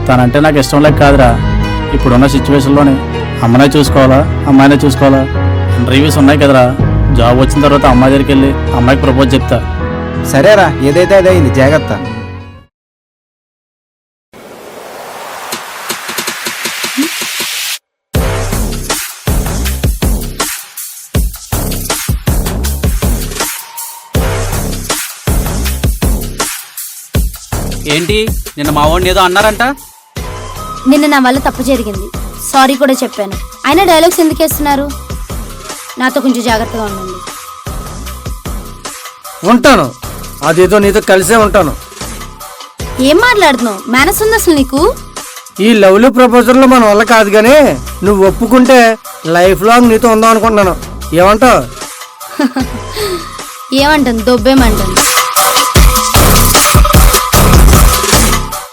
తనంటే నాకు ఇష్టం లేక కాదురా, ఇప్పుడున్న సిచ్యువేషన్లోనే అమ్మనే చూసుకోవాలా అమ్మాయినే చూసుకోవాలా రివ్యూస్ ఉన్నాయి కదరా. జాబ్ వచ్చిన తర్వాత అమ్మాయి దగ్గరికి వెళ్ళి అమ్మాయికి ప్రపోజ్ చెప్తా. సరేరా, ఏదైతే అదైంది, జాగ్రత్త. ఏంటి నిన్న మా వాడిని ఏదో అన్నారంట? నిన్న నా వల్ల తప్పు జరిగింది, సారీ కూడా చెప్పాను. అయినా డైలాగ్స్ ఎందుకు వేస్తున్నారు? నాతో కొంచెం జాగ్రత్తగా ఉండండి. ఉంటాను, అదేదో నీతో కలిసే ఉంటాను. ఏం మాట్లాడుతున్నావు? మేనస్ ఉంది అసలు నీకు? ఈ లవ్లీ ప్రపోజల్లో మన వల్ల కాదు, కానీ నువ్వు ఒప్పుకుంటే లైఫ్ లాంగ్ నీతో ఉందాం అనుకుంటున్నాను. ఏమంటావు? ఏమంటాను, దొబ్బేమంటాను.